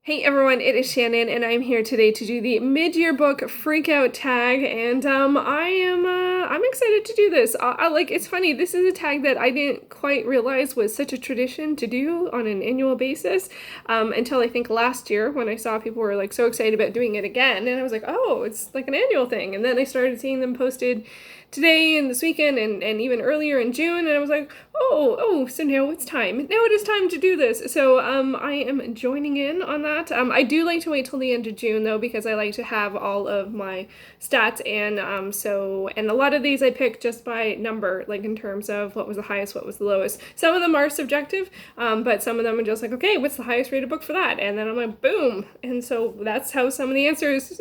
Hey everyone, it is Shannon, and I'm here today to do the mid-year book freakout tag, and I'm excited to do this. It's funny. This is a tag that I didn't quite realize was such a tradition to do on an annual basis, until I think last year when I saw people were like so excited about doing it again, and I was like, oh, it's like an annual thing, and then I started seeing them posted today and this weekend and even earlier in June, and I was like, so now it's time. Now it is time to do this. So I am joining in on that. I do like to wait till the end of June though, because I like to have all of my stats, and and a lot of these I pick just by number, like in terms of what was the highest, what was the lowest. Some of them are subjective, but some of them are just like, okay, what's the highest rated book for that? And then I'm like, boom. And so that's how some of the answers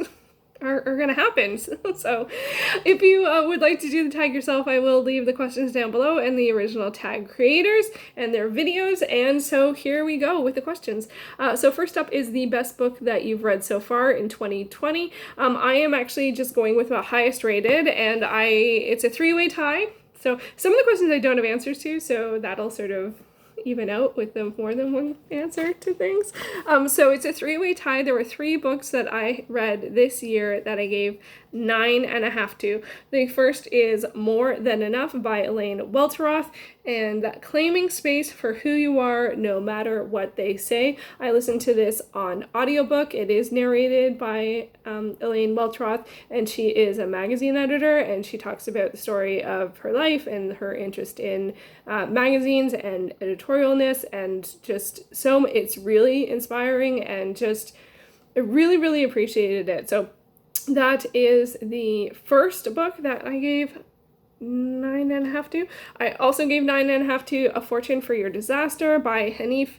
are going to happen. So if you would like to do the tag yourself, I will leave the questions down below and the original tag creators and their videos. And so here we go with the questions. So first up is the best book that you've read so far in 2020. I am actually just going with the highest rated, and it's a three-way tie. So some of the questions I don't have answers to, so that'll sort of even out with the more than one answer to things. So it's a three-way tie. There were three books that I read this year that I gave 9.5 to. The first is More Than Enough by Elaine Welteroth, and claiming space for who you are no matter what they say. I listened to this on audiobook. It is narrated by Elaine Welteroth, and she is a magazine editor, and she talks about the story of her life and her interest in magazines and editorialness, and just so it's really inspiring, and just I really, really appreciated it. So that is the first book that I gave 9.5 to. I also gave 9.5 to A Fortune for Your Disaster by Hanif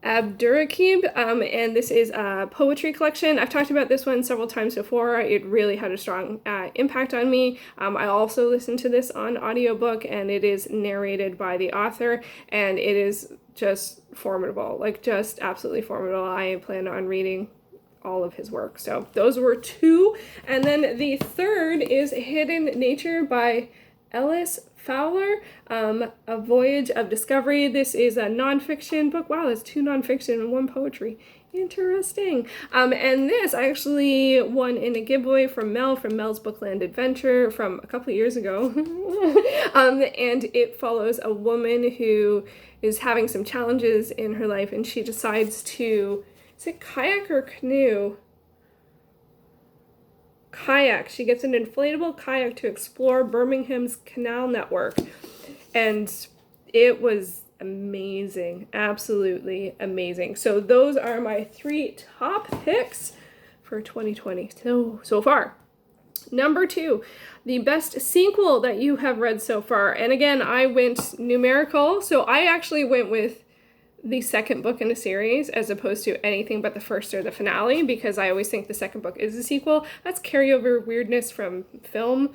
Abdurraqib, and this is a poetry collection. I've talked about this one several times before. It really had a strong impact on me. I also listened to this on audiobook, and it is narrated by the author, and it is just formidable, like just absolutely formidable. I plan on reading all of his work. So those were two. And then the third is Hidden Nature by Ellis Fowler, A Voyage of Discovery. This is a nonfiction book. Wow, that's two nonfiction and one poetry. Interesting. And this I actually won in a giveaway from Mel's Bookland Adventure from a couple of years ago. And it follows a woman who is having some challenges in her life, and she decides to, is it kayak or canoe? Kayak. She gets an inflatable kayak to explore Birmingham's canal network. And it was amazing. Absolutely amazing. So those are my three top picks for 2020 so far. Number 2, the best sequel that you have read so far. And again, I went numerical. So I actually went with the second book in a series as opposed to anything but the first or the finale, because I always think the second book is a sequel. That's carryover weirdness from film.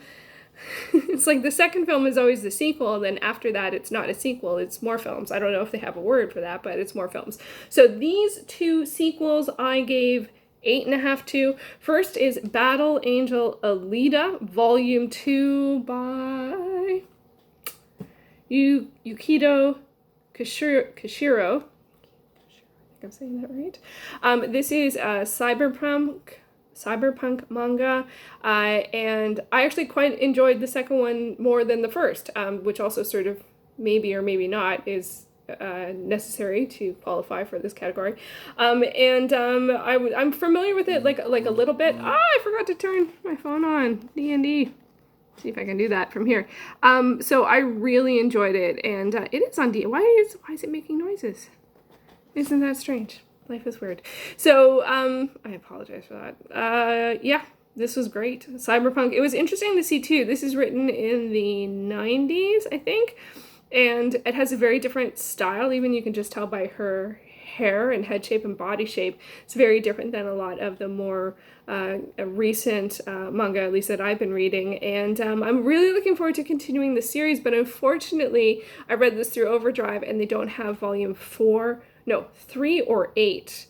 It's like the second film is always the sequel, and then after that it's not a sequel, it's more films. I don't know if they have a word for that, but it's more films. So these two sequels I gave 8.5 to. First is Battle Angel Alita, Volume 2 by Yukito Kishiro. I think I'm saying that right. This is a cyberpunk manga, and I actually quite enjoyed the second one more than the first, which also sort of maybe or maybe not is necessary to qualify for this category. I'm familiar with it like a little bit. I forgot to turn my phone on. D&D. See if I can do that from here. So I really enjoyed it, and it is on D. Why is it making noises? Isn't that strange? Life is weird. So I apologize for that. Yeah, this was great. Cyberpunk. It was interesting to see too. This is written in the 90s, I think, and it has a very different style. Even you can just tell by her hair and head shape and body shape. It's very different than a lot of the more recent manga, at least that I've been reading. And I'm really looking forward to continuing the series, but unfortunately I read this through Overdrive and they don't have volume 3 or 8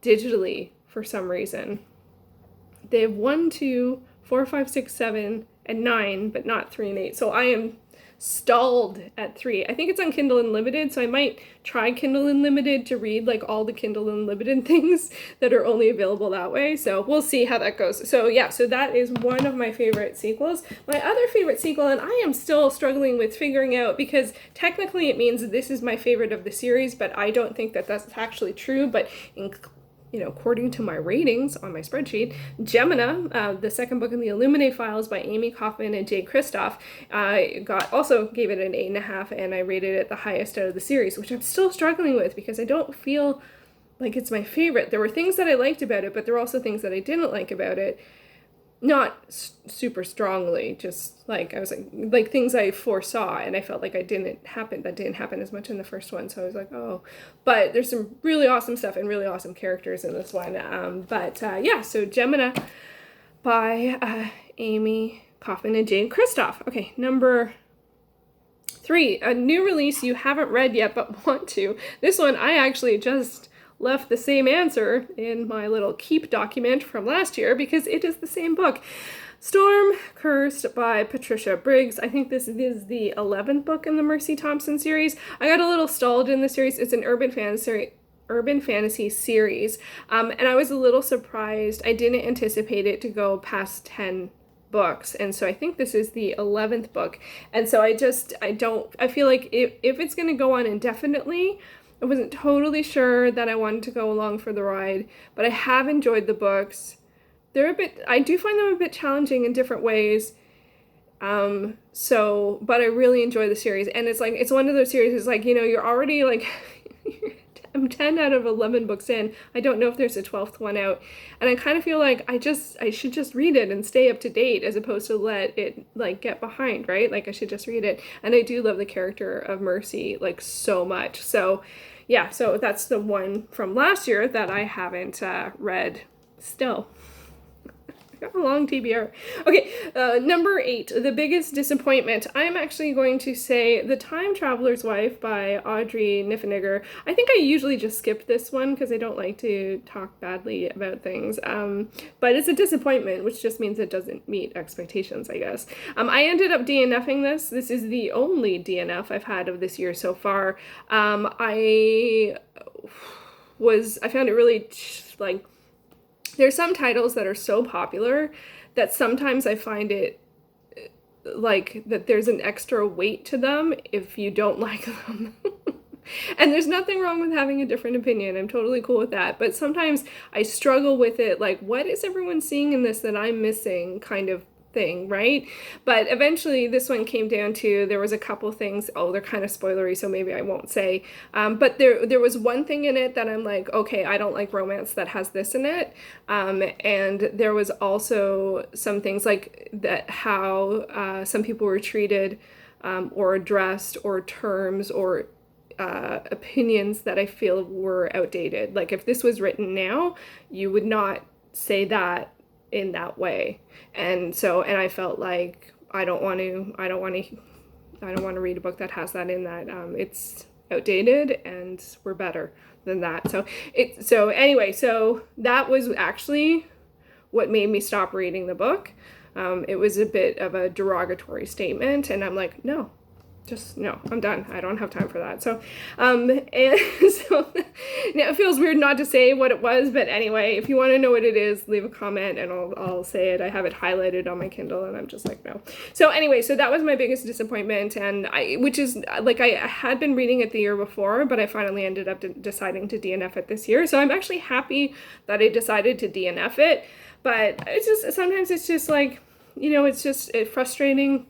digitally for some reason. They have 1, 2, 4, 5, 6, 7, and 9, but not 3 and 8. So I am stalled at 3. I think it's on Kindle Unlimited, so I might try Kindle Unlimited to read like all the Kindle Unlimited things that are only available that way. So we'll see how that goes. So yeah, so that is one of my favorite sequels. My other favorite sequel, and I am still struggling with figuring out, because technically it means this is my favorite of the series, but I don't think that that's actually true. But according to my ratings on my spreadsheet, Gemina, the second book in the Illuminate Files by Amy Kaufman and Jay Kristoff, also gave it an 8.5, and I rated it the highest out of the series, which I'm still struggling with because I don't feel like it's my favorite. There were things that I liked about it, but there were also things that I didn't like about it. Not super strongly, just like I was like things I foresaw, and I felt like that didn't happen as much in the first one. So I was like, oh, but there's some really awesome stuff and really awesome characters in this one. So Gemina by Amy Kaufman and Jane Kristoff. Okay, number 3, a new release you haven't read yet but want to. This one I actually just left the same answer in my little keep document from last year because it is the same book. Storm Cursed by Patricia Briggs. I think this is the 11th book in the Mercy Thompson series. I got a little stalled in the series. It's an urban fantasy series. And I was a little surprised. I didn't anticipate it to go past 10 books, and so I think this is the 11th book. And so I feel like if it's going to go on indefinitely, I wasn't totally sure that I wanted to go along for the ride, but I have enjoyed the books. I do find them a bit challenging in different ways. But I really enjoy the series. And it's one of those series, it's like, you're already like, I'm 10 out of 11 books in. I don't know if there's a 12th one out. And I kind of feel like I should just read it and stay up to date as opposed to let it like get behind, right? Like I should just read it. And I do love the character of Mercy like so much. So yeah, so that's the one from last year that I haven't read still. Got a long TBR. Okay, number 8, the biggest disappointment. I'm actually going to say The Time Traveler's Wife by Audrey Niffenegger. I think I usually just skip this one because I don't like to talk badly about things. But it's a disappointment, which just means it doesn't meet expectations, I guess. I ended up DNFing this. This is the only DNF I've had of this year so far. I found it really there's some titles that are so popular that sometimes I find it like that there's an extra weight to them if you don't like them. And there's nothing wrong with having a different opinion. I'm totally cool with that. But sometimes I struggle with it, like, what is everyone seeing in this that I'm missing kind of thing, right? But eventually this one came down to, there was a couple things, they're kind of spoilery, so maybe I won't say, but there was one thing in it that I'm like, okay, I don't like romance that has this in it, and there was also some things like that, how some people were treated or addressed, or terms or opinions that I feel were outdated. Like if this was written now, you would not say that in that way. And I felt like I don't want to read a book that has that in that. It's outdated and we're better than that. So that was actually what made me stop reading the book. It was a bit of a derogatory statement, and I'm like, no, I'm done. I don't have time for that. So, now it feels weird not to say what it was, but anyway, if you want to know what it is, leave a comment and I'll say it. I have it highlighted on my Kindle and I'm just like, no. So anyway, so that was my biggest disappointment, and which is like, I had been reading it the year before, but I finally ended up deciding to DNF it this year. So I'm actually happy that I decided to DNF it, but sometimes it's just like, it's frustrating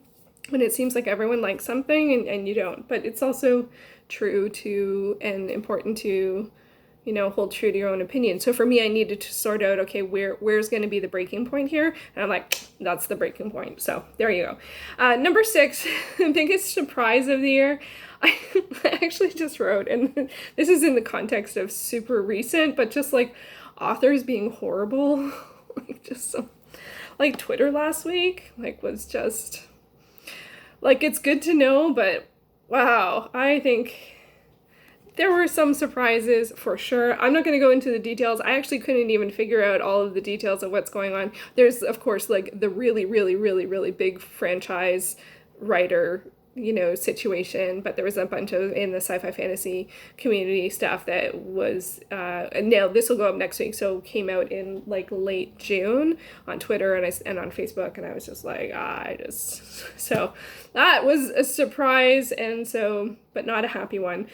when it seems like everyone likes something and you don't. But it's also true to, and important to, hold true to your own opinion. So for me, I needed to sort out, okay, where's going to be the breaking point here? And I'm like, that's the breaking point. So there you go. Number 6, the biggest surprise of the year. I actually just wrote, and this is in the context of super recent, but just like authors being horrible, like Twitter last week, was just... it's good to know, but wow, I think there were some surprises for sure. I'm not going to go into the details. I actually couldn't even figure out all of the details of what's going on. There's, of course, the really, really, really, really big franchise writer situation, but there was a bunch of in the sci-fi fantasy community stuff that was and now this will go up next week, so came out in like late June on Twitter and on Facebook, and I was just like so that was a surprise, and so but not a happy one.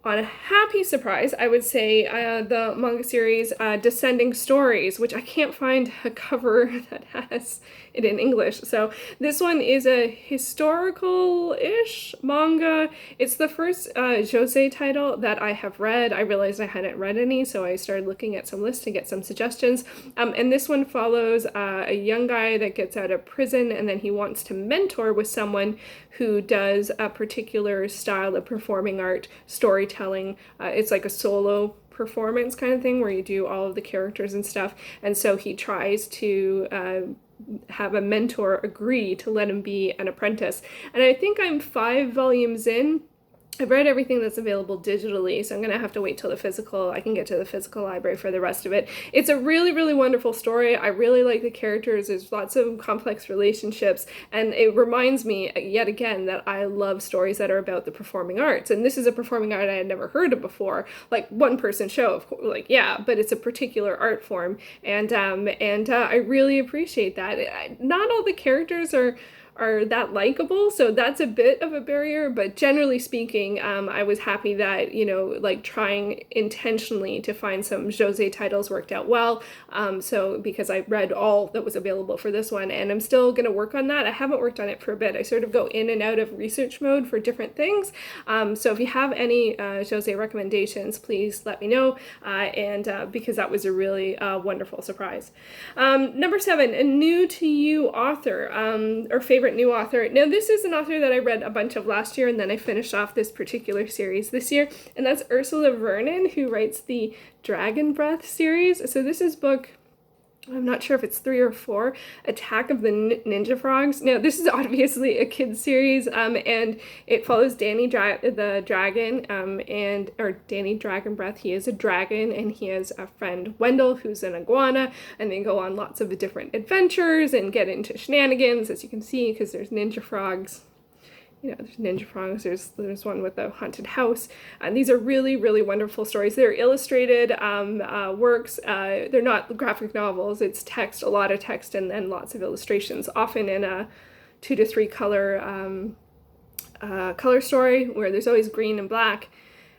On a happy surprise, I would say the manga series Descending Stories, which I can't find a cover that has it in English. So this one is a historical-ish manga. It's the first josei title that I have read. I realized I hadn't read any, so I started looking at some lists to get some suggestions. And this one follows a young guy that gets out of prison, and then he wants to mentor with someone who does a particular style of performing art, storytelling. It's like a solo performance kind of thing where you do all of the characters and stuff. And so he tries to have a mentor agree to let him be an apprentice. And I think I'm 5 volumes in. I've read everything that's available digitally, so I'm going to have to wait till I can get to the physical library for the rest of it. It's a really, really wonderful story. I really like the characters. There's lots of complex relationships, and it reminds me, yet again, that I love stories that are about the performing arts. And this is a performing art I had never heard of before. Like, one-person show, of course, like, yeah, but it's a particular art form, and I really appreciate that. Not all the characters are that likable, so that's a bit of a barrier, but generally speaking, I was happy that, like trying intentionally to find some josei titles worked out well, so because I read all that was available for this one, and I'm still going to work on that. I haven't worked on it for a bit. I sort of go in and out of research mode for different things, so if you have any josei recommendations, please let me know, and because that was a really wonderful surprise. Number 7, a new to you author, or favorite new author. Now, this is an author that I read a bunch of last year, and then I finished off this particular series this year, and that's Ursula Vernon, who writes the Dragon Breath series. So this is book, I'm not sure if it's 3 or 4, Attack of the Ninja Frogs. Now, this is obviously a kid's series, and it follows Danny the Dragon, or Danny Dragon Breath. He is a dragon, and he has a friend, Wendell, who's an iguana, and they go on lots of different adventures and get into shenanigans, as you can see, because there's ninja frogs. There's ninja frogs, there's one with a haunted house, and these are really, really wonderful stories. They're illustrated works. They're not graphic novels. It's text, a lot of text, and then lots of illustrations, often in a 2 to 3 color color story, where there's always green and black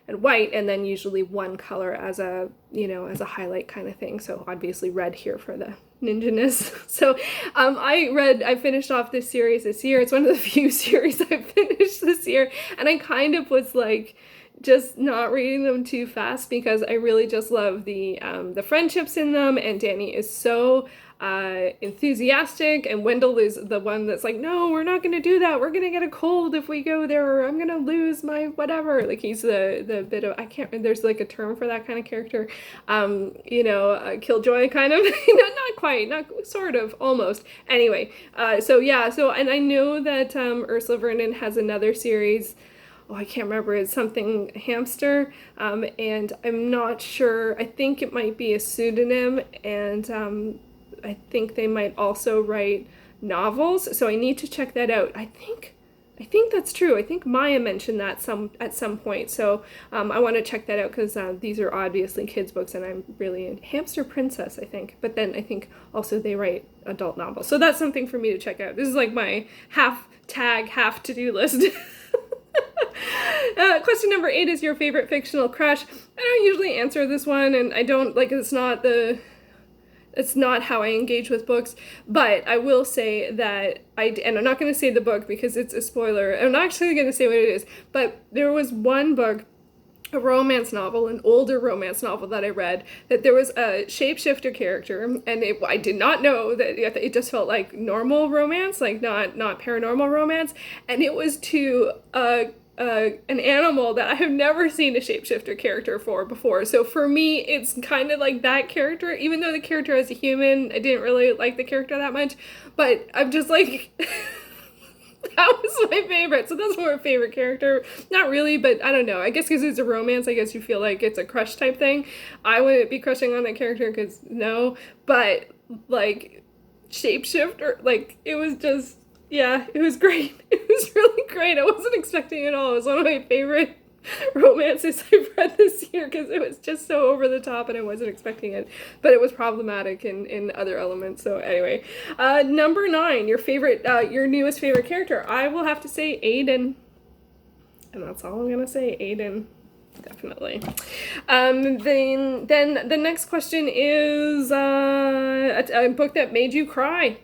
and white, and then usually one color as a highlight kind of thing. So obviously red here for the ninja-ness. So I finished off this series this year. It's one of the few series I finished this year, and I kind of was like just not reading them too fast because I really just love the friendships in them, and Danny is so enthusiastic, and Wendell is the one that's like, no, we're not going to do that. We're going to get a cold if we go there, or I'm going to lose my whatever. Like, he's the bit of, I can't, there's like a term for that kind of character, killjoy kind of, not quite, not sort of, almost. Anyway, so and I know that Ursula Vernon has another series. Oh, I can't remember. It's something hamster, and I'm not sure. I think it might be a pseudonym, and I think they might also write novels, so I need to check that out. I think that's true. I think Maya mentioned that at some point, so I want to check that out, because these are obviously kids' books, and I'm really a Hamster Princess, I think. But then I think also they write adult novels, so that's something for me to check out. This is like my half to-do list. Question number 8 is your favorite fictional crush. I don't usually answer this one, and I don't, like, it's not how I engage with books, but I will say that and I'm not going to say the book because it's a spoiler. I'm not actually going to say what it is, but there was one book, a romance novel, an older romance novel that I read, that there was a shapeshifter character, and I did not know that it just felt like normal romance, like not paranormal romance, and it was to an animal that I have never seen a shapeshifter character for before. So for me, it's kind of like that character, even though the character is a human. I didn't really like the character that much, but I'm just like, that was my favorite. So that's more a favorite character. Not really, but I don't know. I guess because it's a romance, I guess you feel like it's a crush type thing. I wouldn't be crushing on that character because no, but like shapeshifter, like it was just, Yeah, it was great. It was really great. I wasn't expecting it at all. It was one of my favorite romances I've read this year because it was just so over the top and I wasn't expecting it. But it was problematic in other elements. So anyway, number 9, your favorite, your newest favorite character. I will have to say Aiden. And that's all I'm going to say, Aiden. Definitely. Then the next question is a book that made you cry.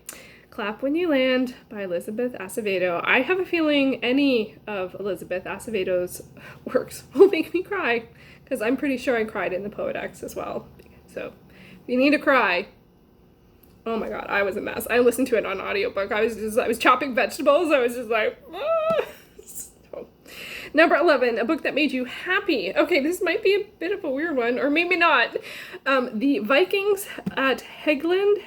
Clap When You Land by Elizabeth Acevedo. I have a feeling any of Elizabeth Acevedo's works will make me cry because I'm pretty sure I cried in the Poedex as well. So if you need to cry, oh my god, I was a mess. I listened to it on audiobook. I was chopping vegetables. I was just like, ah. Number 11, a book that made you happy. Okay, this might be a bit of a weird one, or maybe not. The Vikings at Helgeland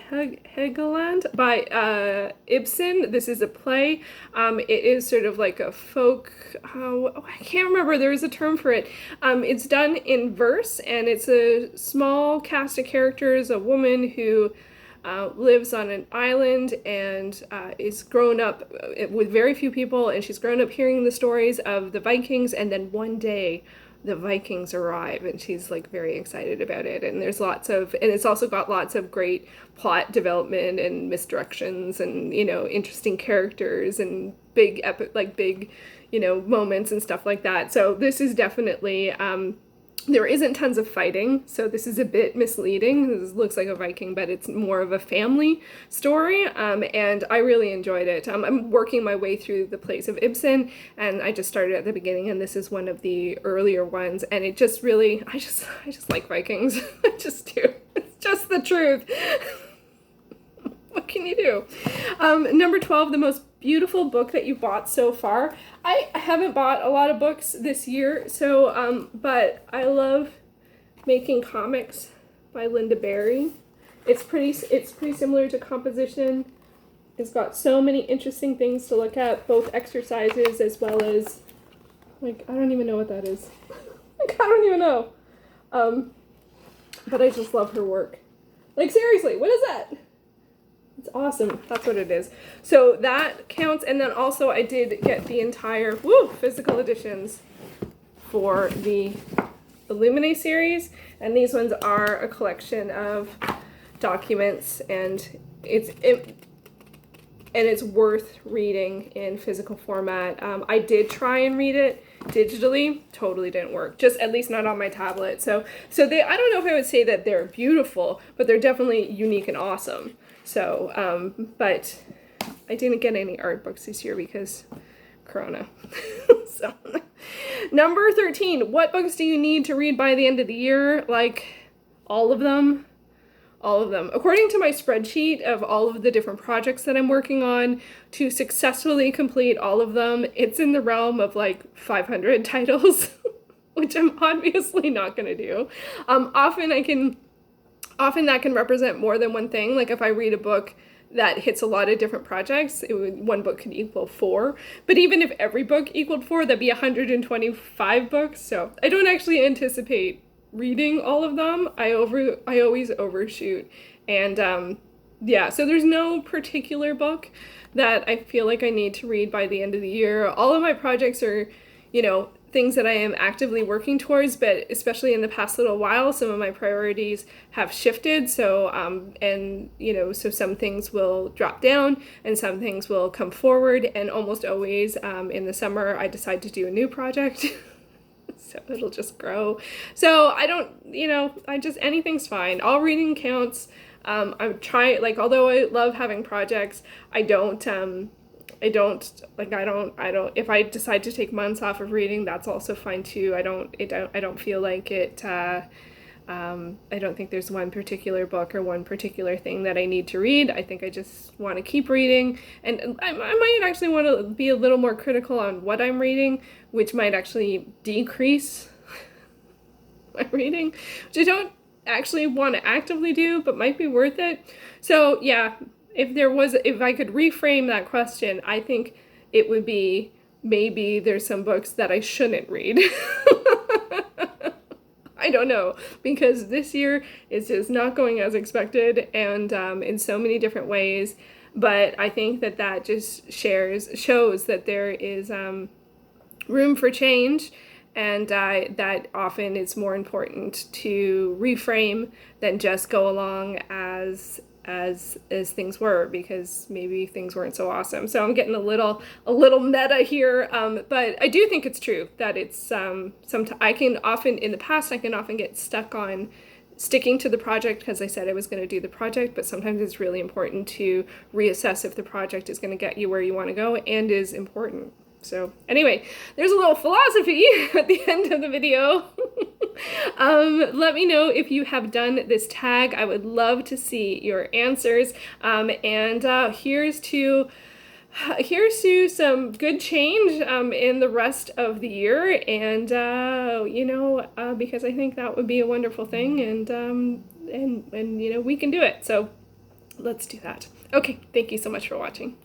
by Ibsen. This is a play. It is sort of like a folk, I can't remember, there is a term for it. It's done in verse, and it's a small cast of characters, a woman who lives on an island and is grown up with very few people, and she's grown up hearing the stories of the Vikings, and then one day the Vikings arrive and she's like very excited about it, and there's and it's also got lots of great plot development and misdirections and, you know, interesting characters and big moments and stuff like that. So this is definitely there isn't tons of fighting, so this is a bit misleading. This looks like a Viking, but it's more of a family story, and I really enjoyed it. I'm working my way through the plays of Ibsen, and I just started at the beginning, and this is one of the earlier ones, and it just really, I just like Vikings. I just do. It's just the truth. What can you do? Number 12, the most beautiful book that you bought so far. I haven't bought a lot of books this year, so but I love Making Comics by Linda Berry. It's pretty similar to composition. It's got so many interesting things to look at, both exercises as well as, like, I don't even know what that is. Like, I don't even know. But I just love her work. Like, seriously, what is that? It's awesome. That's what it is. So that counts. And then also I did get the entire physical editions for the Illuminae series. And these ones are a collection of documents, and it's worth reading in physical format. I did try and read it digitally, totally didn't work. Just at least not on my tablet. So I don't know if I would say that they're beautiful, but they're definitely unique and awesome. So, but I didn't get any art books this year because Corona. So, number 13, what books do you need to read by the end of the year? Like, all of them. All of them. According to my spreadsheet of all of the different projects that I'm working on, to successfully complete all of them, it's in the realm of like 500 titles, which I'm obviously not going to do. Often that can represent more than one thing. Like if I read a book that hits a lot of different projects, one book could equal 4. But even if every book equaled 4, that'd be 125 books. So I don't actually anticipate reading all of them. I always overshoot. And so there's no particular book that I feel like I need to read by the end of the year. All of my projects are, things that I am actively working towards, but especially in the past little while, some of my priorities have shifted. So, so some things will drop down and some things will come forward. And almost always in the summer, I decide to do a new project. So it'll just grow. So I don't, anything's fine. All reading counts. I'm trying, although I love having projects, I don't, if I decide to take months off of reading, that's also fine too. I don't feel like it, I don't think there's one particular book or one particular thing that I need to read. I think I just want to keep reading, and I might actually want to be a little more critical on what I'm reading, which might actually decrease my reading, which I don't actually want to actively do, but might be worth it. So yeah, if I could reframe that question, I think it would be, maybe there's some books that I shouldn't read. I don't know, because this year is just not going as expected, and in so many different ways. but I think that just shows that there is room for change, and that often it's more important to reframe than just go along as things were, because maybe things weren't so awesome. So I'm getting a little meta here, but I do think it's true that it's I can often get stuck on sticking to the project because I said I was going to do the project, but sometimes it's really important to reassess if the project is going to get you where you want to go and is important. So anyway, there's a little philosophy at the end of the video. Let me know if you have done this tag. I would love to see your answers. And here's to some good change in the rest of the year, and because I think that would be a wonderful thing, and we can do it. So let's do that. Okay, thank you so much for watching.